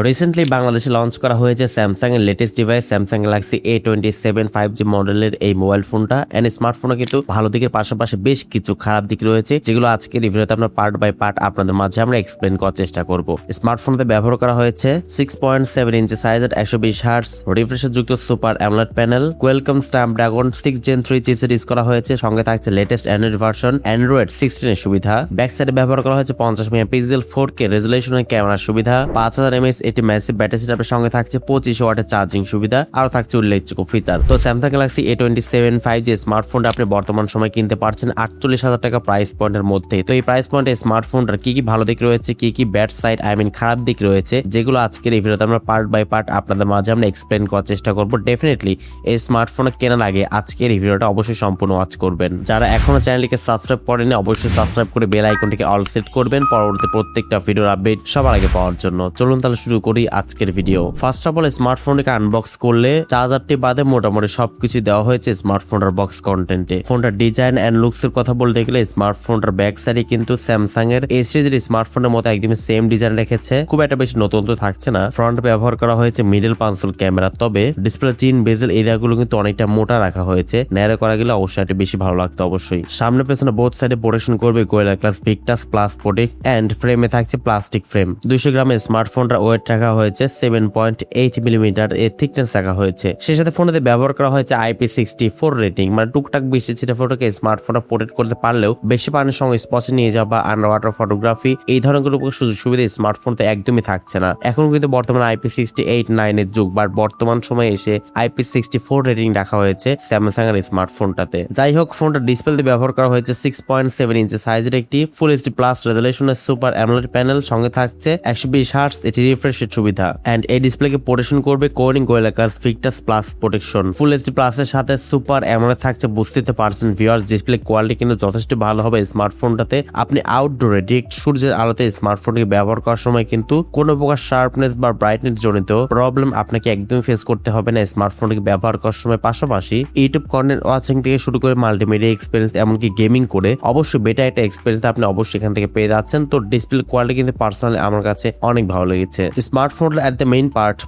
Recently বাংলাদেশে launch করা হয়েছে স্যামসাং এর latest device Samsung Galaxy A27 5G মডেলের এই মোবাইল ফোনটা এন্ড স্মার্টফোনে কিন্তু ভালো দিকের পাশাপাশি বেশ কিছু খারাপ দিক রয়েছে, যেগুলো আজকে রিভিউতে আমরা পার্ট বাই পার্ট আপনাদের মাঝে আমরা এক্সপ্লেন করার চেষ্টা করব। স্মার্টফোনতে ব্যবহার করা হয়েছে 6.7 ইঞ্চি সাইজের 120 হার্টজ রিফ্রেশার যুক্ত super AMOLED panel, Qualcomm Snapdragon 6 Gen 3 chipset use করা হয়েছে। সঙ্গে থাকছে লেটেস্ট অ্যান্ড্রয়েড ভার্সন অ্যান্ড্রয়েড 16 এর সুবিধা। ব্যাক সাইডে ব্যবহার করা হয়েছে 50 মেগাপিক্সেল 4K রেজোলিউশনের ক্যামেরার সুবিধা, 5000 mAh এটি ম্যাসিভ ব্যাটারি সেটআপের সঙ্গে থাকছে 25 ওয়াটের চার্জিং সুবিধা, আরো থাকছে উল্লেখযোগ্য ফিচার। তো স্যামসাং গ্যালাক্সি A27 5G স্মার্টফোনটা আপনি বর্তমান সময় কিনতে পারছেন 48,000 টাকা প্রাইস পয়েন্টের মধ্যে। তো এই প্রাইস পয়েন্টে স্মার্টফোনটার কি কি ভালো দিক রয়েছে, কি কি ব্যাড সাইড খারাপ দিক রয়েছে, যেগুলো আজকের এই ভিডিওতে আমরা পার্ট বাই পার্ট আপনাদের মাঝে আমরা এক্সপ্লেন করার চেষ্টা করব। ডেফিনেটলি এই স্মার্টফোন কেনার আগে আজকের এই ভিডিওটা অবশ্যই সম্পূর্ণ ওয়াচ করবেন। যারা এখনো চ্যানেলটিকে সাবস্ক্রাইব করেনি অবশ্যই সাবস্ক্রাইব করে বেল আইকনটিকে অল সেট করবেন পরবর্তী প্রত্যেকটা ভিডিওর আপডেট সবার আগে পাওয়ার জন্য। চলুন তাহলে শুরু করি আজকের ভিডিও। ফার্স্ট অফ অল স্মার্টফোনটিকে আনবক্স করলে চার্জারটি বাদে মোটামুটি সবকিছু দেওয়া হয়েছে স্মার্টফোনটার বক্স কন্টেন্টে। ফোনটার ডিজাইন এন্ড লুকস এর কথা বলতে গেলে স্মার্টফোনটার ব্যাক সাইডে কিন্তু স্যামসাং এর এ সিরিজের স্মার্টফোনের মতো একদমই সেম ডিজাইন রেখেছে, খুব একটা বেশি নতুন তো থাকছে না। ফ্রন্ট ব্যবহার করা হয়েছে মিডল পাঞ্চল ক্যামেরা, তবে ডিসপ্লে চিন বেজেল এরিয়াগুলো কিন্তু অনেকটা মোটা রাখা হয়েছে, ন্যারো করা গেলে অবশ্যই একটু বেশি ভালো লাগতো। অবশ্যই সামনে পেছনে বোথ সাইডে প্রোটেকশন করবে Gorilla glass Victus plus protect and ফ্রেমে থাকছে প্লাস্টিক ফ্রেম। 200 গ্রামের স্মার্টফোনটার ওয়েট রাখা হয়েছে 7.8 মিলিমিটার এর থিকনেস রাখা হয়েছে। সেই সাথে ফোনেতে ব্যবহার করা হয়েছে IP64 রেটিং, মানে টুকটাক বৃষ্টি ছিটা ফটোকে স্মার্টফোনটা প্রোটেক্ট করতে পারলেও বেশি পানির সঙ্গে স্পষ্টে নিয়ে যাওয়া বা আন্ডার ওয়াটার ফটোগ্রাফি এই ধরনের সুযোগ সুবিধা স্মার্টফোনতে একদমই থাকছে না। এখন কিন্তু বর্তমানে IP68-9 এর যুগ, বাট বর্তমান সময়ে এসে IP64 রেটিং রাখা হয়েছে স্যামসাং এর স্মার্টফোনটাতে। যাই হোক, ফোনটা ডিসপ্লেতে ব্যবহার করা হয়েছে 6.7 ইঞ্চি সাইজের একটি ফুল এইচডি প্লাস রেজোলিউশনের সুপার অ্যামোলেড প্যানেল, সঙ্গে থাকছে 120 হার্টজ এটি রিফ্রেশের সুবিধা এন্ড এই ডিসপ্লেকে প্রোটেকশন করবে Corning Gorilla glass Victus plus protection. Full HD প্লাসের সাথে সুপার অ্যামোলেড থাকছে, বুঝতে পারছেন ভিউয়ার্স ডিসপ্লে কোয়ালিটি কিন্তু যথেষ্ট ভালো হবে স্মার্টফোনটাতে। আপনি আউটডোরে ডিরেক্ট সূর্যের আলোতে স্মার্টফোনটিকে ব্যবহার করার সময় কিন্তু কোনো প্রকার শার্পনেস বা ব্রাইটনেস জনিত প্রবলেম আপনাকে একদমই ফেস করতে হবে না স্মার্টফোনটিকে ব্যবহার করার সময়। পাশাপাশি ইউটিউব কন্টেন্ট ওয়াচিং থেকে শুরু করে মাল্টিমিডিয়া এক্সপিরিয়েন্স এমনকি গেমিং করে অবশ্যই বেটার একটা এক্সপিরিয়েন্স আপনি অবশ্যই এখান থেকে পেয়ে যাচ্ছেন। তো ডিসপ্লে কোয়ালিটি কিন্তু পার্সোনালি আমার কাছে অনেক ভালো লেগেছে। স্মার্টফোনটা এট দ্য মেইন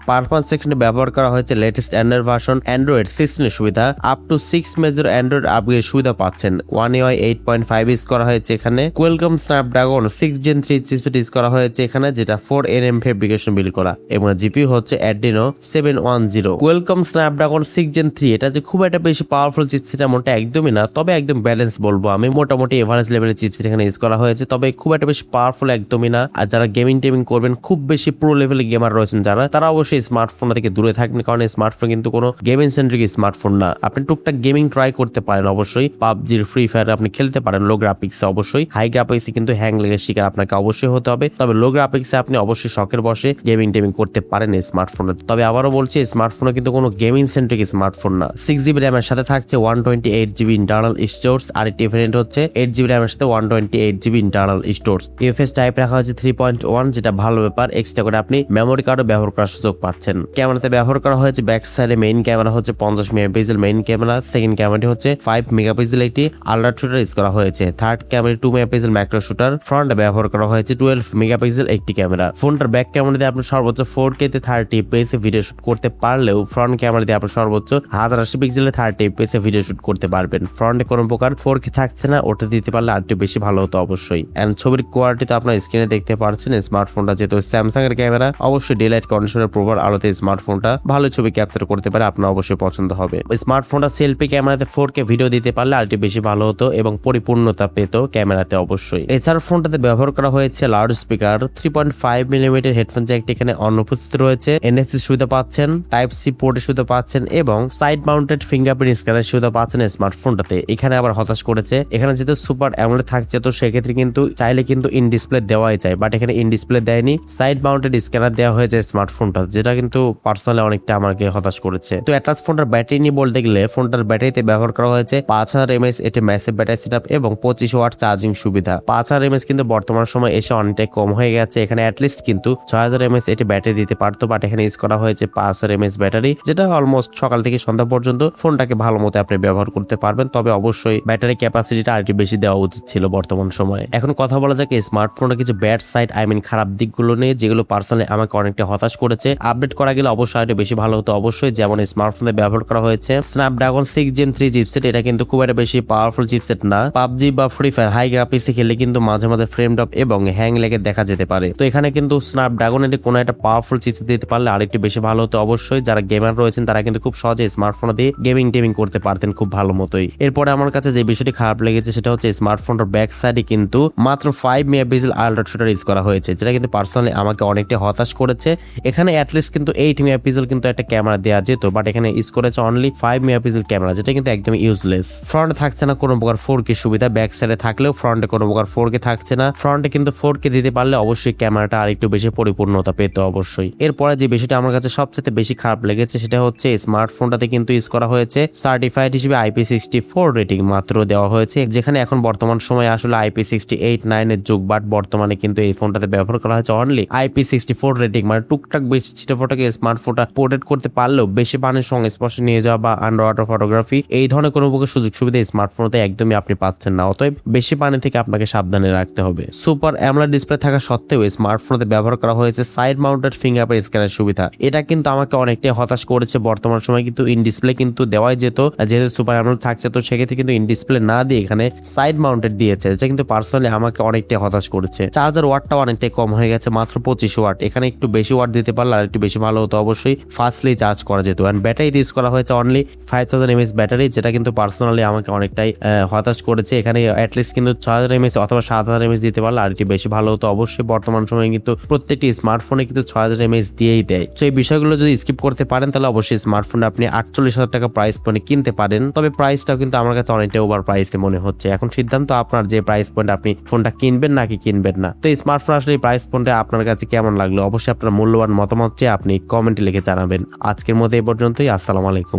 পারফরম্যান্স সেকশনে ব্যবহার করা হয়েছে লেটেস্ট অ্যান্ড্রয়েড ভার্সন অ্যান্ড্রয়েড 16 এর সুবিধা, up to 6 major Android upgrade সুবিধা পাচ্ছেন। One UI 8.5 ইউজ করা হয়েছে এখানে। Qualcomm Snapdragon 6 Gen 3 chipset use করা হয়েছে এখানে, যেটা 4nm ফেব্রিকেশন বিল্ড করা, এবং জিপিইউ হচ্ছে Adreno 710। কোয়ালকম স্ন্যাপড্রাগন 6 Gen 3 এটা যে খুব একটা বেশি পাওয়ারফুল চিপসেট এমনটা একদমই না, তবে একদম ব্যালেন্স বলবো আমি। মোটামুটি এভারেজ লেভেলের চিপসেট এখানে ইউজ করা হয়েছে, তবে খুব একটা বেশি পাওয়ারফুল একদমই না। আর যারা গেমিং টেমিং করবেন, খুব বেশি প্রো লেভেলের গেমার রয়েছেন যারা, তারা অবশ্যই স্মার্টফোন থেকে দূরে থাকবেন, কারণ স্মার্টফোন কিন্তু কোনো গেমিং সেন্ট্রিক স্মার্টফোন না। আপনি টুকটাক গেমিং ট্রাই করতে পারেন অবশ্যই, পাবজির ফ্রি ফায়ার আপনি খেলতে পারেন লো গ্রাফিক্সে। অবশ্যই হাই গ্রাফিক্সে কিন্তু হ্যাং লেগের শিকার আপনাকে অবশ্যই হতে হবে, তবে লো গ্রাফিক্সে আপনি অবশ্যই শখের বসে গেমিং টেমিং করতে পারেন স্মার্টফোনে। তবে আবারও বলছি, স্মার্টফোনে কিন্তু কোনো গেমিং সেন্ট্রিক স্মার্টফোন না। 6GB র্যামের সাথে থাকছে 128GB ইন্টারনাল স্টোরেজ, আর একটি ভেরিয়েন্ট হচ্ছে 8GB র্যামের সাথে 128GB internal storage. UFS type রাখা হয়েছে 3.1, যেটা ভালো ব্যাপার। এক্সট্রা করে আপনি মেমোরি কার্ডও ব্যবহার করার সুযোগ পাচ্ছেন। ক্যামেরাতে ব্যবহার করা হয়েছে ব্যাক সাইডে মেইন ক্যামেরা হচ্ছে 50 মেগাপিক্সেল মেইন ক্যামেরা, সেকেন্ড ক্যামেরাটি হচ্ছে 5 মেগাপিক্সেল একটি আল্ট্রা শুটার ইউজ করা হয়েছে, third camera 2 megapixel macro shooter, ফ্রন্টে ব্যবহার করা হয়েছে 12 মেগাপিক্সেল একটি ক্যামেরা। ফোনটার ব্যাক ক্যামেরা দিয়ে আপনি সর্বোচ্চ 4K তে 30 fps ভিডিও শুট করতে পারলেও ফ্রন্ট ক্যামেরা দিয়ে আপনি সর্বোচ্চ 1080 পিক্সেলে 30 fps ভিডিও শুট করতে পারবেন। ফ্রন্টে কোনো প্রকার 4K থাকছে না, ওটা দিতে পারলে আরেকটু বেশি ভালো হতো অবশ্যই। এন্ড ছবির কোয়ালিটি তো আপনার স্ক্রিনে দেখতে পাচ্ছেন। স্মার্টফোনটা যেহেতু স্যামসাং এর ক্যামেরা, অবশ্যই ডে লাইট কন্ডিশনের প্রপার আলোতে স্মার্টফোনটা ভালো ছবি ক্যাপচার করতে পারে, আপনার অবশ্যই পছন্দ হবে। স্মার্টফোনটা সেলফি ক্যামেরাতে 4K ভিডিও দিতে পারলে আরেকটু বেশি ভালো হতো এবং পরিপূর্ণতা পেত ক্যামেরাতে অবশ্যই। এছাড়া ফোনটাতে ব্যবহার করা হয়েছে লাউড স্পিকার, 3.5 মিলিমিটার হেডফোন জ্যাকটি এখানে অনুপস্থিত রয়েছে, NFC সুবিধা পাচ্ছেন, টাইপ সি পোর্টের সুবিধা পাচ্ছেন এবং সাইড মাউন্টেড ফিঙ্গারপ্রিন্ট স্ক্যানের সুবিধা পাচ্ছেন স্মার্টফোনটাতে। এখানে আবার হতাশ করেছে, এখানে যেহেতু সুপার অ্যামোলেড থাকছে তো সেক্ষেত্রে কিন্তু চাইলে কিন্তু ইন ডিসপ্লে দেওয়াই যায়, বাট এখানে ইন ডিসপ্লে দেয়নি, সাইড মাউন্টেড স্ক্যানার দেওয়া হয়েছে স্মার্টফোনটা, যেটা কিন্তু পার্সোনালি অনেকটা আমাকে হতাশ করেছে। তো অ্যাটলাস ফোনটার ব্যাটারি নিয়ে বলতে গেলে ফোনটার ব্যাটারিতে ব্যবহার করা হয়েছে 5000 mAh এটি ম্যাসিভ ব্যাটারি সেটআপ এবং 25 ওয়াট চার্জিং সুবিধা। 5000 mAh কিন্তু বর্তমান সময় এসে অনেকটাই কম হয়ে গেছে, এখানে অ্যাটলিস্ট কিন্তু 6000 mAh এটি ব্যাটারি দিতে পারতো, বাট এখানে ইউজ করা হয়েছে 5000 mAh ব্যাটারি, যেটা অলমোস্ট সকাল থেকে সন্ধ্যা পর্যন্ত ফোনটাকে ভালো মতো আপনি ব্যবহার করতে পারবেন। তবে অবশ্যই ব্যাটারি ক্যাপাসিটিটা আরেকটু বেশি দেওয়া উচিত ছিল বর্তমান সময়ে। এখন কথা বলা যাক স্মার্টফোনের কিছু ব্যাড সাইড খারাপ দিকগুলো নিয়ে, যেগুলো পার্সোনালি পার্সোনালি আমাকে অনেকটা হতাশ করেছে। আপডেট করা গেলে অবশ্যই আরেকটু বেশি ভালো হতো অবশ্যই, যেমন স্মার্টফোনে ব্যবহার করা হয়েছে স্ন্যাপড্রাগন 6 Gen 3 চিপসেট। এটা কিন্তু খুব একটা বেশি পাওয়ারফুল চিপসেট না। পাবজি বা ফ্রি ফায়ার হাই গ্রাফিক্সে খেলে কিন্তু মাঝে মাঝে ফ্রেম ড্রপ এবং হ্যাং লেগে দেখা যেতে পারে। তো এখানে কিন্তু স্ন্যাপড্রাগনের কোনো একটা পাওয়ারফুল চিপস দিতে পারলে আরেকটু বেশি ভালো হতো অবশ্যই। যারা গেমার রয়েছেন তারা কিন্তু খুব সহজে স্মার্টফোন দিয়ে গেমিং করতে পারতেন খুব ভালো মতোই। এরপরে আমার কাছে যে বিষয়টি খারাপ লেগেছে সেটা হচ্ছে স্মার্টফোনটার ব্যাক সাইডে কিন্তু মাত্র 5 মেগাপিক্সেল আলট্রা শুটার ইউজ করা হয়েছে, যেটা কিন্তু পার্সোনালি আমাকে অনেকটা হতাশ করেছে। এখানে অ্যাটলিস্ট কিন্তু 8 মেগাপিক্সেল কিন্তু একটা ক্যামেরা দেওয়া যেত, বাট এখানে ইউজ করেছে অনলি 5 মেগাপিক্সেল ক্যামেরা, যেটা কিন্তু একদম ইউজলেস। ফ্রন্টে থাকছে না কোনো প্রকার 4K সুবিধা, ব্যাক সাইডে থাকলেও ফ্রন্টে কোনো প্রকার 4K থাকছে না। ফ্রন্টে কিন্তু 4K দিতে পারলে অবশ্যই ক্যামেরাটা আরেকটু বেশি পরিপূর্ণতা পেত অবশ্যই। এরপরে যে বিষয়টা আমার কাছে সবচেয়ে বেশি খারাপ লেগেছে সেটা হচ্ছে স্মার্টফোনটাতে কিন্তু ইউজ করা হয়েছে সার্টিফাইড হিসেবে IP64 রেটিং মাত্র দেওয়া হয়েছে, যেখানে এখন বর্তমান সময়ে আসলে IP68-9 এর যুগ, বাট বর্তমানে কিন্তু এই ফোনটাতে ব্যবহার করা হয়েছে অনলি IP64 রেটিং। মানে টুকটাক বেশি ছিটেফোটাকে স্মার্টফোনটা পোর্ট্রেট করতে পারলেও বেশি পানির সংস্পর্শে নিয়ে যাওয়া বা আন্ডার ওয়াটার ফটোগ্রাফি এই ধরনের কোনো প্রকার সুযোগ সুবিধা স্মার্টফোনতে একদমই আপনি পাচ্ছেন না। অতএব বেশি পানি থেকে আপনাকে সাবধানে রাখতে হবে। সুপার অ্যামোলেড ডিসপ্লে থাকা সত্ত্বেও স্মার্টফোনতে ব্যবহার করা হয়েছে সাইড মাউন্টেড ফিঙ্গারপ্রিন্ট স্ক্যানের সুবিধা। এটা কিন্তু আমাকে অনেকটাই হতাশ করেছে। বর্তমান সময় কিন্তু ইন ডিসপ্লে কিন্তু দেওয়াই যেত, যেহেতু সুপার অ্যামোলেড থাকছে, তো সেক্ষেত্রে কিন্তু ইন ডিসপ্লে না দিয়ে এখানে সাইড মাউন্টেড দিয়েছে, যেটা কিন্তু পার্সোনালি আমাকে অনেকটাই হতাশ করেছে। চার্জার ওয়াটটাও অনেকটাই কম হয়ে গেছে, মাত্র 25 ওয়াট। এখানে একটু বেশি ওয়াট দিতে পারলে আর একটু বেশি ভালো হতো অবশ্যই, ফাস্টলি চার্জ করা যেত। এন্ড ব্যাটারি ইউজ করা হয়েছে অনলি 5000 mAh ব্যাটারি, যেটা কিন্তু পার্সোনালি আমাকে অনেকটাই হতাশ করেছে। এখানে অ্যাটলিস্ট কিন্তু 6000 mAh অথবা 7000 mAh দিতে পারলে আর একটু বেশি ভালো হতো অবশ্যই। বর্তমান সময়ে কিন্তু প্রত্যেকটি স্মার্টফোনে কিন্তু 6000 mAh দিয়েই দেয়। তো এই বিষয়গুলো যদি স্কিপ করতে পারেন তাহলে অবশ্যই স্মার্টফোন আপনি 48,000 টাকা প্রাইস পয়েন্টে কিনতে পারেন। তবে প্রাইসটাও কিন্তু আমার কাছে অনেকটা ওভার প্রাইসে মনে হচ্ছে। এখন সিদ্ধান্ত আপনার যে প্রাইস পয়েন্ট আপনি ফোনটা কিনবেন নাকি কিনবেন না। তো এই স্মার্টফোন আসলে এই প্রাইস পয়েন্টে আপনার কাছে কেমন লাগলো অবশ্যই আপনার মূল্যবান মতামত চেয়ে আপনি কমেন্টে লিখে জানাবেন। আজকের মতো এই পর্যন্তই। আসসালামু আলাইকুম।